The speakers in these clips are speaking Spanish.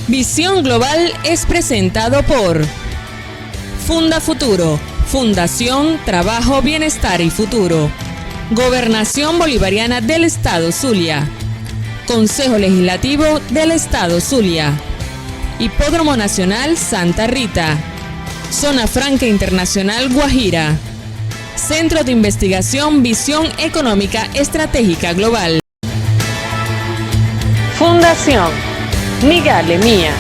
Visión Global es presentado por Funda Futuro, Fundación Trabajo, Bienestar y Futuro. Gobernación Bolivariana del Estado Zulia. Consejo Legislativo del Estado Zulia. Hipódromo Nacional Santa Rita. Zona Franca Internacional Guajira. Centro de Investigación Visión Económica Estratégica Global. Fundación Migale Mía.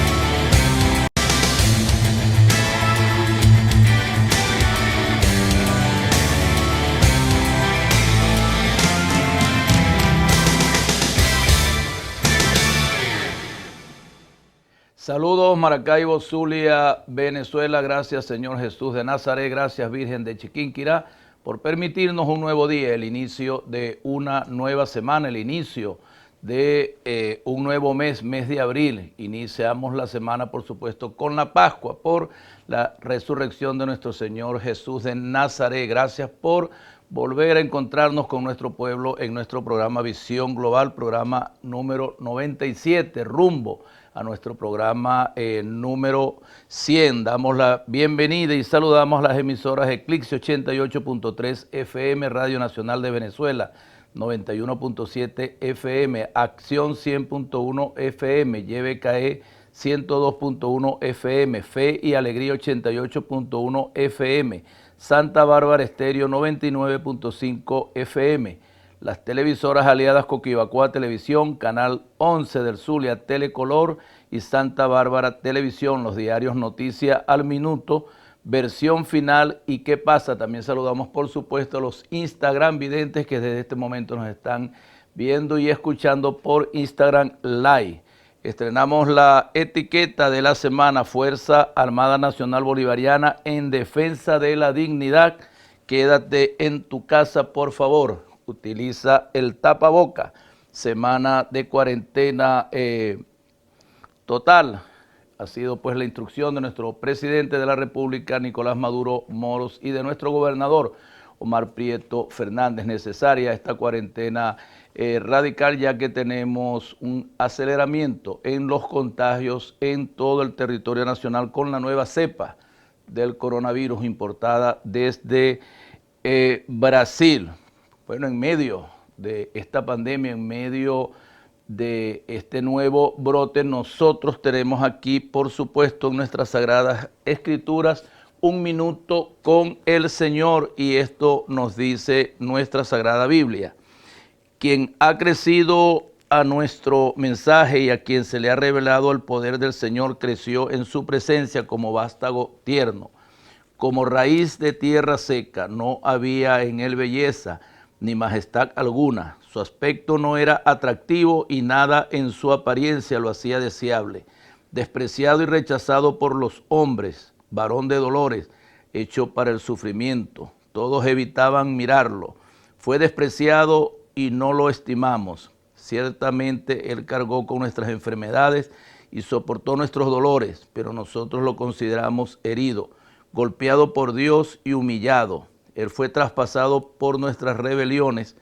Saludos Maracaibo, Zulia, Venezuela. Gracias Señor Jesús de Nazaret, gracias Virgen de Chiquinquirá por permitirnos un nuevo día, el inicio de una nueva semana, el inicio de un nuevo mes de abril. Iniciamos la semana por supuesto con la Pascua por la resurrección de nuestro Señor Jesús de Nazaret. Gracias por volver a encontrarnos con nuestro pueblo en nuestro programa Visión Global, programa número 97, rumbo a nuestro programa número 100. Damos la bienvenida y saludamos a las emasoras Eclipse 88.3 FM, Radio Nacional de Venezuela, 91.7 FM, Acción 100.1 FM, YBKE 102.1 FM, Fe y Alegría 88.1 FM, Santa Bárbara Estéreo 99.5 FM, las televisoras aliadas Coquibacoa Televisión, Canal 11 del Zulia, Telecolor y Santa Bárbara Televisión, los diarios Noticia al Minuto, Versión Final y ¿Qué pasa? También saludamos por supuesto a los Instagram videntes que desde este momento nos están viendo y escuchando por Instagram Live. Estrenamos la etiqueta de la semana, Fuerza Armada Nacional Bolivariana en defensa de la dignidad. Quédate en tu casa, por favor. Utiliza el tapaboca. Semana de cuarentena total. Ha sido pues la instrucción de nuestro presidente de la República, Nicolás Maduro Moros, y de nuestro gobernador, Omar Prieto Fernández. Necesaria esta cuarentena radical, ya que tenemos un aceleramiento en los contagios en todo el territorio nacional con la nueva cepa del coronavirus importada desde Brasil. Bueno, en medio de esta pandemia, en medio de este nuevo brote, nosotros tenemos aquí, por supuesto, en nuestras Sagradas Escrituras, un minuto con el Señor, y esto nos dice nuestra Sagrada Biblia. Quien ha crecido a nuestro mensaje y a quien se le ha revelado el poder del Señor, creció en su presencia como vástago tierno, como raíz de tierra seca. No había en él belleza ni majestad alguna. Su aspecto no era atractivo y nada en su apariencia lo hacía deseable. Despreciado y rechazado por los hombres, varón de dolores, hecho para el sufrimiento. Todos evitaban mirarlo. Fue despreciado y no lo estimamos. Ciertamente Él cargó con nuestras enfermedades y soportó nuestros dolores, pero nosotros lo consideramos herido, golpeado por Dios y humillado. Él fue traspasado por nuestras rebeliones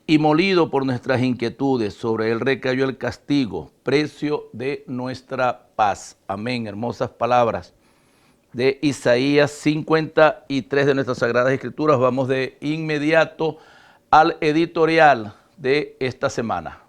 y molido por nuestras inquietudes. Sobre Él recayó el castigo, precio de nuestra paz. Amén. Hermosas palabras de Isaías 53 de nuestras Sagradas Escrituras. Vamos de inmediato al editorial de esta semana.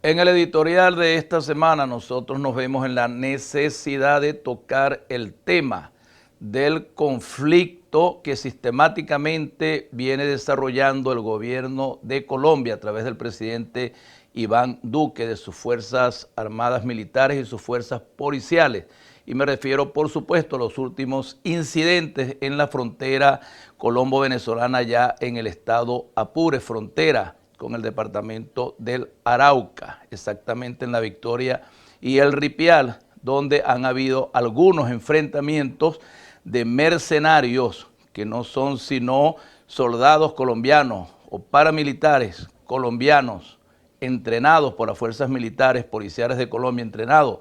En el editorial de esta semana nosotros nos vemos en la necesidad de tocar el tema del conflicto que sistemáticamente viene desarrollando el gobierno de Colombia a través del presidente Iván Duque, de sus Fuerzas Armadas Militares y sus fuerzas policiales. Y me refiero, por supuesto, a los últimos incidentes en la frontera colombo-venezolana, ya en el estado Apure, frontera con el departamento del Arauca, exactamente en La Victoria y El Ripial, donde han habido algunos enfrentamientos de mercenarios que no son sino soldados colombianos o paramilitares colombianos entrenados por las fuerzas militares policiales de Colombia, entrenados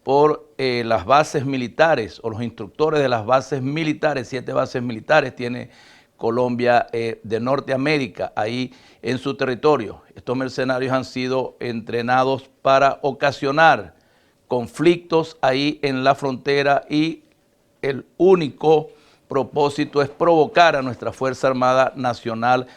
por las bases militares o los instructores de las bases militares. 7 bases militares tiene Colombia de Norteamérica, ahí en su territorio. Estos mercenarios han sido entrenados para ocasionar conflictos ahí en la frontera y el único propósito es provocar a nuestra Fuerza Armada Nacional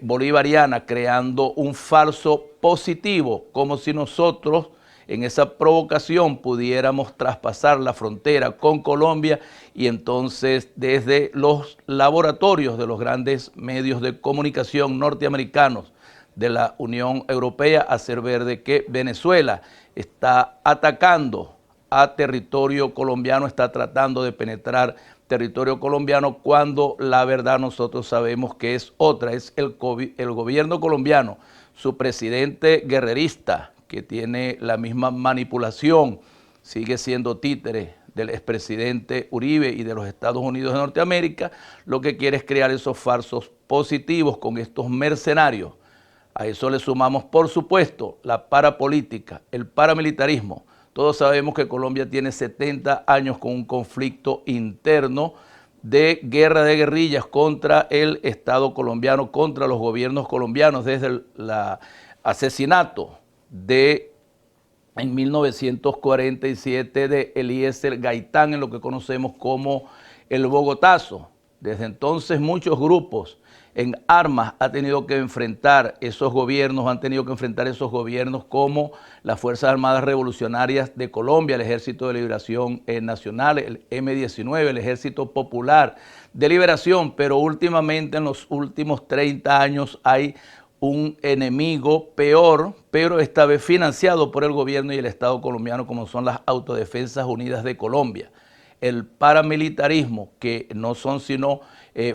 Bolivariana, creando un falso positivo, como si nosotros en esa provocación pudiéramos traspasar la frontera con Colombia y entonces desde los laboratorios de los grandes medios de comunicación norteamericanos de la Unión Europea hacer ver de que Venezuela está atacando a territorio colombiano, está tratando de penetrar territorio colombiano, cuando la verdad nosotros sabemos que es otra, es el gobierno colombiano, su presidente guerrerista, que tiene la misma manipulación, sigue siendo títere del expresidente Uribe y de los Estados Unidos de Norteamérica, lo que quiere es crear esos falsos positivos con estos mercenarios. A eso le sumamos, por supuesto, la parapolítica, el paramilitarismo. Todos sabemos que Colombia tiene 70 años con un conflicto interno de guerra de guerrillas contra el Estado colombiano, contra los gobiernos colombianos, desde el asesinato en 1947 de Eliezer Gaitán, en lo que conocemos como el Bogotazo. Desde entonces muchos grupos en armas han tenido que enfrentar esos gobiernos, como las Fuerzas Armadas Revolucionarias de Colombia, el Ejército de Liberación Nacional, el M-19, el Ejército Popular de Liberación, pero últimamente en los últimos 30 años hay un enemigo peor, pero esta vez financiado por el gobierno y el Estado colombiano, como son las Autodefensas Unidas de Colombia. El paramilitarismo, que no son sino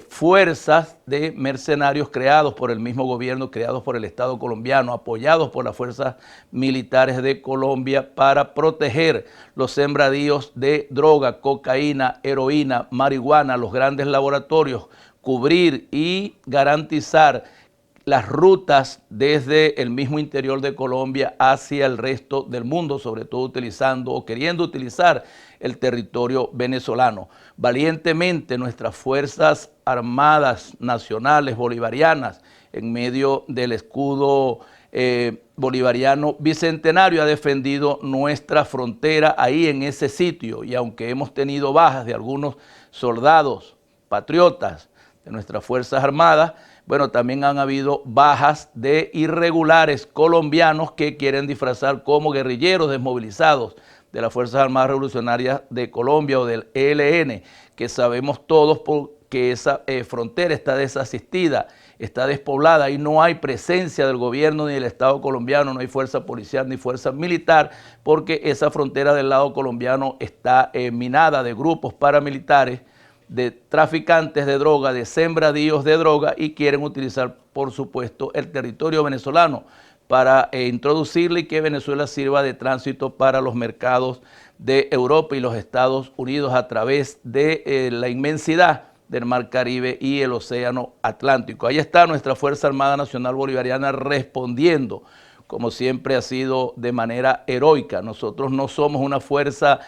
fuerzas de mercenarios creados por el mismo gobierno, creados por el Estado colombiano, apoyados por las fuerzas militares de Colombia para proteger los sembradíos de droga, cocaína, heroína, marihuana, los grandes laboratorios, cubrir y garantizar las rutas desde el mismo interior de Colombia hacia el resto del mundo, sobre todo utilizando o queriendo utilizar el territorio venezolano. Valientemente nuestras Fuerzas Armadas Nacionales Bolivarianas, en medio del escudo bolivariano bicentenario, ha defendido nuestra frontera ahí en ese sitio, y aunque hemos tenido bajas de algunos soldados patriotas de nuestras Fuerzas Armadas, bueno, también han habido bajas de irregulares colombianos que quieren disfrazar como guerrilleros desmovilizados de las Fuerzas Armadas Revolucionarias de Colombia o del ELN, que sabemos todos que esa frontera está desasistida, está despoblada y no hay presencia del gobierno ni del Estado colombiano, no hay fuerza policial ni fuerza militar, porque esa frontera del lado colombiano está minada de grupos paramilitares, de traficantes de droga, de sembradíos de droga, y quieren utilizar, por supuesto, el territorio venezolano para introducirle y que Venezuela sirva de tránsito para los mercados de Europa y los Estados Unidos a través de la inmensidad del Mar Caribe y el Océano Atlántico. Ahí está nuestra Fuerza Armada Nacional Bolivariana respondiendo, como siempre ha sido, de manera heroica. Nosotros no somos una fuerza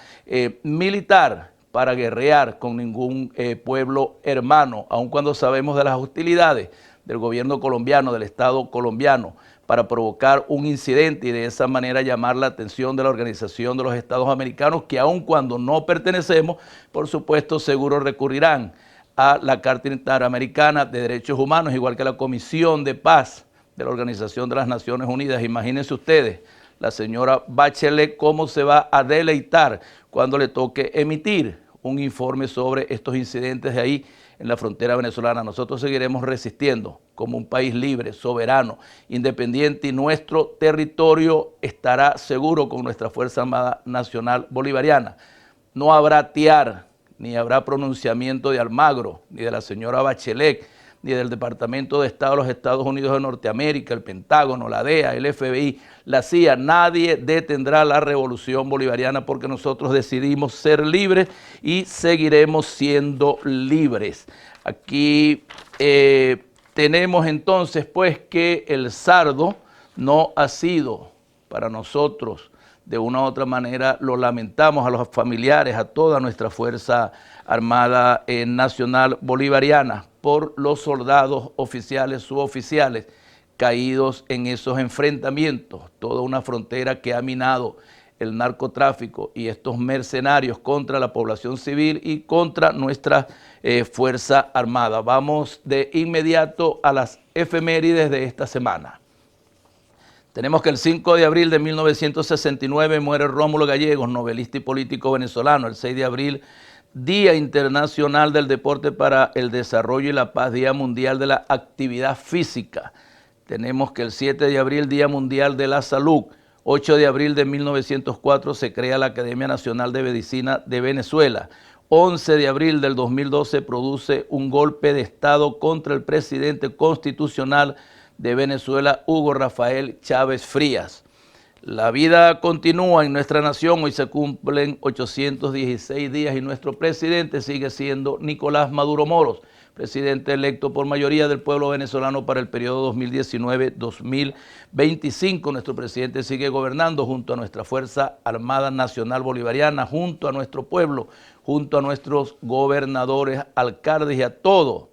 militar para guerrear con ningún pueblo hermano, aun cuando sabemos de las hostilidades del gobierno colombiano, del Estado colombiano, para provocar un incidente y de esa manera llamar la atención de la Organización de los Estados Americanos, que aun cuando no pertenecemos, por supuesto, seguro recurrirán a la Carta Interamericana de Derechos Humanos, igual que a la Comisión de Paz de la Organización de las Naciones Unidas. Imagínense ustedes, la señora Bachelet, cómo se va a deleitar cuando le toque emitir un informe sobre estos incidentes de ahí en la frontera venezolana. Nosotros seguiremos resistiendo como un país libre, soberano, independiente, y nuestro territorio estará seguro con nuestra Fuerza Armada Nacional Bolivariana. No habrá tiar, ni habrá pronunciamiento de Almagro, ni de la señora Bachelet, ni del Departamento de Estado de los Estados Unidos de Norteamérica, el Pentágono, la DEA, el FBI, la CIA. Nadie detendrá la revolución bolivariana, porque nosotros decidimos ser libres y seguiremos siendo libres. Aquí tenemos entonces pues que el sardo no ha sido para nosotros, de una u otra manera lo lamentamos, a los familiares, a toda nuestra Fuerza Armada Nacional Bolivariana, por los soldados, oficiales, suboficiales caídos en esos enfrentamientos. Toda una frontera que ha minado el narcotráfico y estos mercenarios contra la población civil y contra nuestra Fuerza Armada. Vamos de inmediato a las efemérides de esta semana. Tenemos que el 5 de abril de 1969 muere Rómulo Gallegos, novelista y político venezolano. El 6 de abril, Día Internacional del Deporte para el Desarrollo y la Paz, Día Mundial de la Actividad Física. Tenemos que el 7 de abril, Día Mundial de la Salud. 8 de abril de 1904 se crea la Academia Nacional de Medicina de Venezuela. 11 de abril del 2012 produce un golpe de Estado contra el presidente constitucional de Venezuela, Hugo Rafael Chávez Frías. La vida continúa en nuestra nación. Hoy se cumplen 816 días y nuestro presidente sigue siendo Nicolás Maduro Moros, presidente electo por mayoría del pueblo venezolano para el periodo 2019-2025. Nuestro presidente sigue gobernando junto a nuestra Fuerza Armada Nacional Bolivariana, junto a nuestro pueblo, junto a nuestros gobernadores, alcaldes y a todo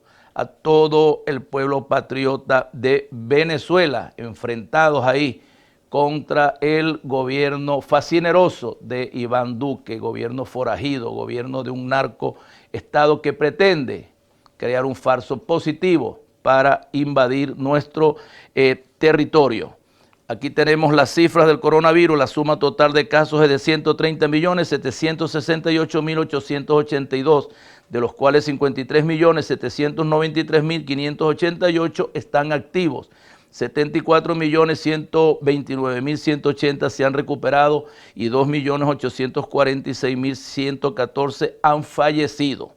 el pueblo patriota de Venezuela, enfrentados ahí contra el gobierno fascineroso de Iván Duque, gobierno forajido, gobierno de un narcoestado que pretende crear un falso positivo para invadir nuestro territorio. Aquí tenemos las cifras del coronavirus. La suma total de casos es de 130.768.882, de los cuales 53.793.588 están activos. 74.129.180 se han recuperado y 2.846.114 han fallecido.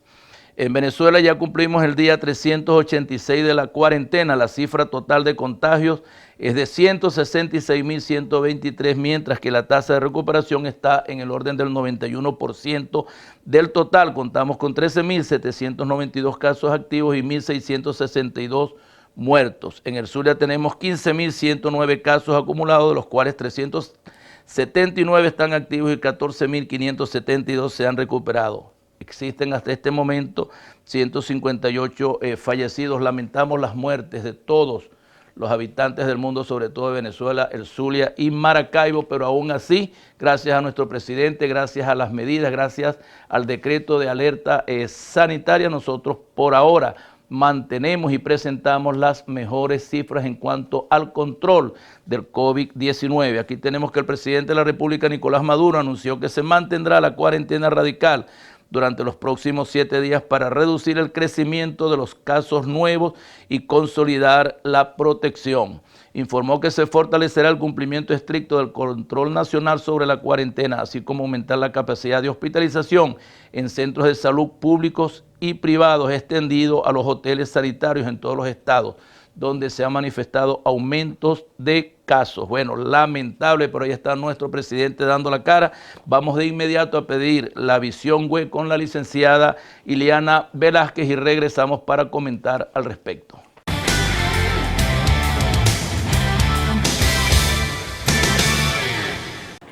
En Venezuela ya cumplimos el día 386 de la cuarentena. La cifra total de contagios es de 166.123, mientras que la tasa de recuperación está en el orden del 91% del total. Contamos con 13.792 casos activos y 1.662 muertos. En el Zulia tenemos 15.109 casos acumulados, de los cuales 379 están activos y 14.572 se han recuperado. Existen hasta este momento 158 fallecidos. Lamentamos las muertes de todos los habitantes del mundo, sobre todo de Venezuela, el Zulia y Maracaibo, pero aún así, gracias a nuestro presidente, gracias a las medidas, gracias al decreto de alerta sanitaria, nosotros por ahora mantenemos y presentamos las mejores cifras en cuanto al control del COVID-19. Aquí tenemos que el presidente de la República, Nicolás Maduro, anunció que se mantendrá la cuarentena radical durante los próximos 7 días para reducir el crecimiento de los casos nuevos y consolidar la protección. Informó que se fortalecerá el cumplimiento estricto del control nacional sobre la cuarentena, así como aumentar la capacidad de hospitalización en centros de salud públicos y privados, extendido a los hoteles sanitarios en todos los estados, donde se han manifestado aumentos de casos. Bueno, lamentable, pero ahí está nuestro presidente dando la cara. Vamos de inmediato a pedir la visión web con la licenciada Ileana Velázquez y regresamos para comentar al respecto.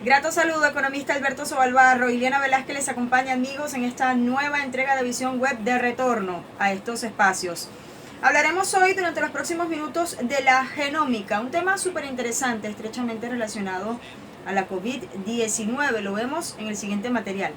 Grato saludo, economista Alberto Sobalbarro. Ileana Velázquez les acompaña, amigos, en esta nueva entrega de Visión Web de retorno a estos espacios. Hablaremos hoy durante los próximos minutos de la genómica, un tema súper interesante, estrechamente relacionado a la COVID-19. Lo vemos en el siguiente material.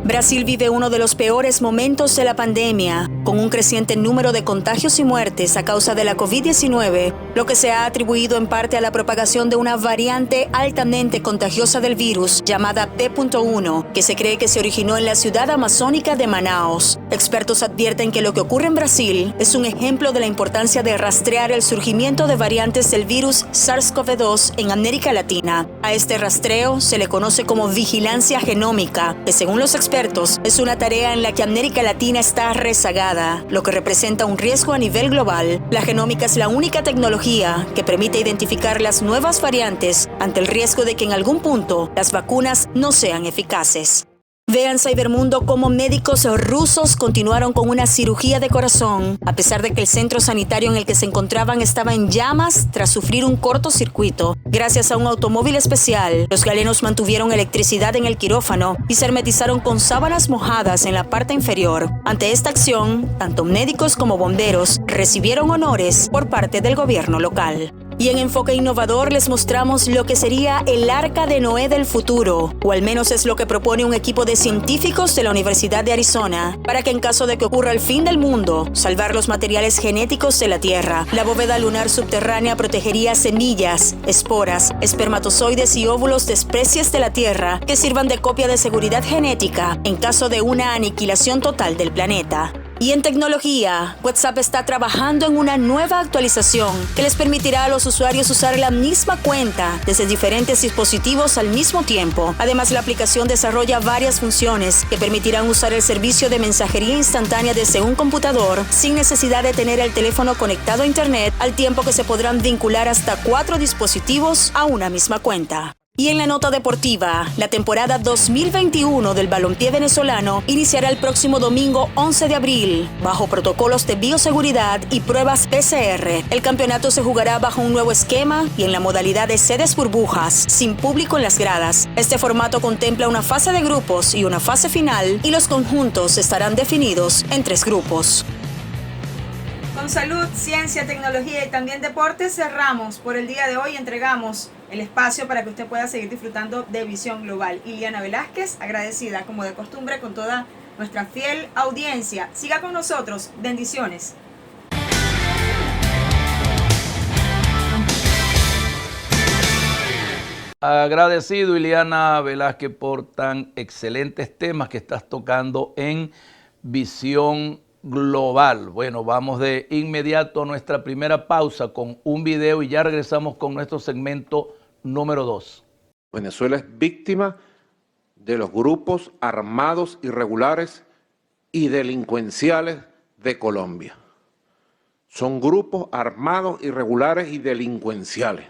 Brasil vive uno de los peores momentos de la pandemia, con un creciente número de contagios y muertes a causa de la COVID-19, lo que se ha atribuido en parte a la propagación de una variante altamente contagiosa del virus llamada P.1, que se cree que se originó en la ciudad amazónica de Manaos. Expertos advierten que lo que ocurre en Brasil es un ejemplo de la importancia de rastrear el surgimiento de variantes del virus SARS-CoV-2 en América Latina. A este rastreo se le conoce como vigilancia genómica, que según los expertos es una tarea en la que América Latina está rezagada, lo que representa un riesgo a nivel global. La genómica es la única tecnología que permite identificar las nuevas variantes ante el riesgo de que en algún punto las vacunas no sean eficaces. Vean Cybermundo cómo médicos rusos continuaron con una cirugía de corazón, a pesar de que el centro sanitario en el que se encontraban estaba en llamas tras sufrir un cortocircuito. Gracias a un automóvil especial, los galenos mantuvieron electricidad en el quirófano y se hermetizaron con sábanas mojadas en la parte inferior. Ante esta acción, tanto médicos como bomberos recibieron honores por parte del gobierno local. Y en Enfoque Innovador les mostramos lo que sería el Arca de Noé del futuro, o al menos es lo que propone un equipo de científicos de la Universidad de Arizona, para que en caso de que ocurra el fin del mundo, salvar los materiales genéticos de la Tierra. La bóveda lunar subterránea protegería semillas, esporas, espermatozoides y óvulos de especies de la Tierra que sirvan de copia de seguridad genética en caso de una aniquilación total del planeta. Y en tecnología, WhatsApp está trabajando en una nueva actualización que les permitirá a los usuarios usar la misma cuenta desde diferentes dispositivos al mismo tiempo. Además, la aplicación desarrolla varias funciones que permitirán usar el servicio de mensajería instantánea desde un computador sin necesidad de tener el teléfono conectado a Internet, al tiempo que se podrán vincular hasta 4 dispositivos a una misma cuenta. Y en la nota deportiva, la temporada 2021 del balompié venezolano iniciará el próximo domingo 11 de abril, bajo protocolos de bioseguridad y pruebas PCR. El campeonato se jugará bajo un nuevo esquema y en la modalidad de sedes burbujas, sin público en las gradas. Este formato contempla una fase de grupos y una fase final, y los conjuntos estarán definidos en 3 grupos. Con salud, ciencia, tecnología y también deportes cerramos por el día de hoy. Entregamos el espacio para que usted pueda seguir disfrutando de Visión Global. Iliana Velázquez, agradecida como de costumbre con toda nuestra fiel audiencia. Siga con nosotros. Bendiciones. Agradecido, Iliana Velázquez, por tan excelentes temas que estás tocando en Visión Global. Bueno, vamos de inmediato a nuestra primera pausa con un video y ya regresamos con nuestro segmento número 2. Venezuela es víctima de los grupos armados irregulares y delincuenciales de Colombia. Son grupos armados irregulares y delincuenciales.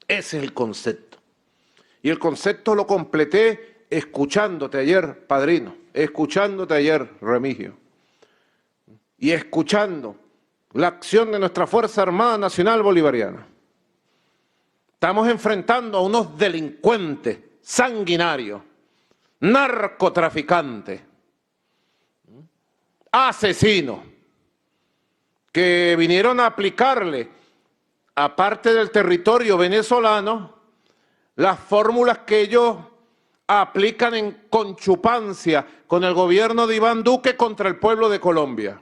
Ese es el concepto. Y el concepto lo completé escuchándote ayer, padrino, escuchándote ayer, Remigio, y escuchando la acción de nuestra Fuerza Armada Nacional Bolivariana. Estamos enfrentando a unos delincuentes sanguinarios, narcotraficantes, asesinos, que vinieron a aplicarle, aparte del territorio venezolano, las fórmulas que ellos aplican en conchupancia con el gobierno de Iván Duque contra el pueblo de Colombia.